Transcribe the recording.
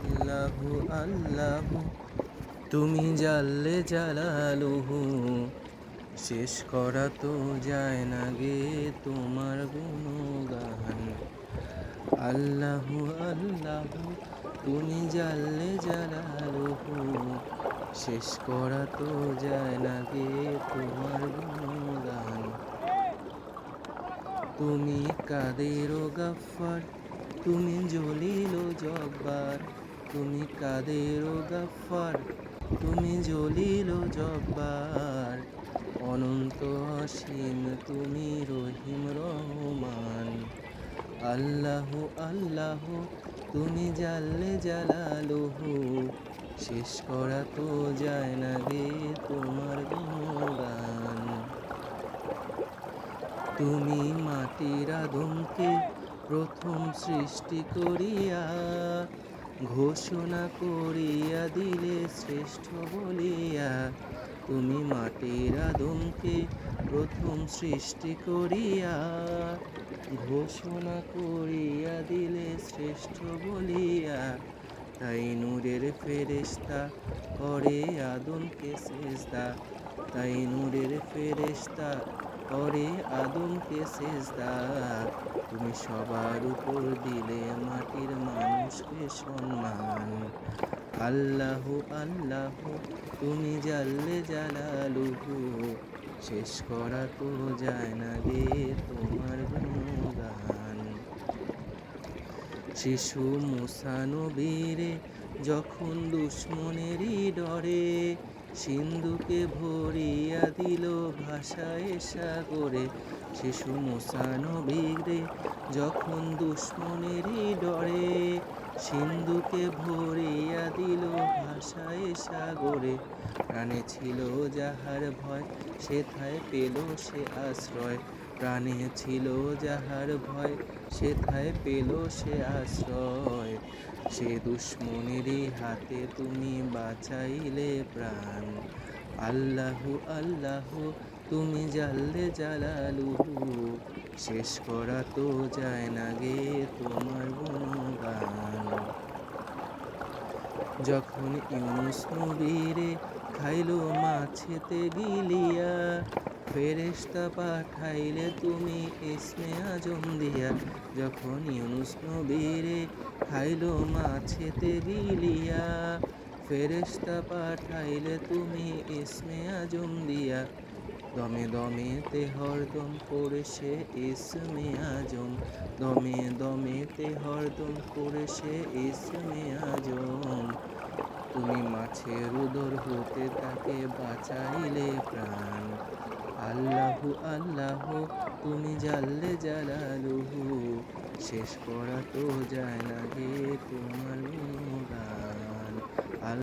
আল্লাহু আল্লাহু তুমি জাল্লে জালালুহু, শেষ করা তো যায় না গে তোমার গুণগান। আল্লাহু আল্লাহু তুমি জাল্লে জালালুহু, শেষ করা তো যায় না গে তোমার গুণগান। তুমি কাদের ও গাফফার, তুমি জলিল ও জব্বার। তুমি কাদের ও গাফফার, তুমি জলিল ও জব্বার। অনন্ত অসীম তুমি রহিম রহমান। আল্লাহু আল্লাহু তুমি জাল্লে জালালুহু, শেষ করা তো যায় না গে তোমার গুণগান। তুমি মাটির আদমকে প্রথম সৃষ্টি করিয়া, ঘোষণা করিয়া দিলে শ্রেষ্ঠ বলিয়া। তুমি মাটির আদমকে প্রথম সৃষ্টি করিয়া, ঘোষণা করিয়া দিলে শ্রেষ্ঠ বলিয়া। তাই নূরের ফেরেশতা করে আদমকে সেজদা। তাই নূরের ফেরেশতা করে আদমকে সেজদা। তুমি সবার উপর দিলে মাটির মানুষকে সম্মান। আল্লাহু আল্লাহু তুমি জাল্লে জালালুহু, শেষ করা তো যায় না গে তোমার গুণগান। শিশু মুসা নবীরে যখন দুশ্মনেরই ডরে, সিন্ধুকে ভরিয়া দিল ভাষায় সাগরে। শিশু মুসা নবীরে যখন দুশ্মনেরই ডরে, সিন্ধুকে ভরিয়া দিল ভাষায় সাগরে। প্রাণে ছিল যাহার ভয়, সেথায় পেল সে আশ্রয়। প্রাণে ছিল যাহার ভয়, সেথায় পেল সে আশ্রয়। সে দুশ্মনেরই হাতে তুমি বাঁচাইলে প্রাণ। আল্লাহু আল্লাহু তুমি জাল্লে জালালুহু, শেষ করা তো যায় না গে তোমার গুণগান। যখন ইউনুস নবীরে খাইলো মাছেতে গিলিয়া, ফেরেশতা পাঠাইলে তুমি ইসমে আজম দিয়া। যখন ইউনুস নবীরে খাইলো মাছেতে গিলিয়া, ফেরেশতা পাঠাইলে তুমি ইসমে আজম দিয়া। দমে দমেতে হরদম করে সে ইসমে আজম। দমে দমেতে হরদম করে সে ইসমে আজম। তুমি মাছের উদর হতে তাকে বাঁচাইলে প্রাণ। আল্লাহু আল্লাহু তুমি জাল্লে জালালুহু, শেষ করা তো যায় না গে তোমার গুণগান।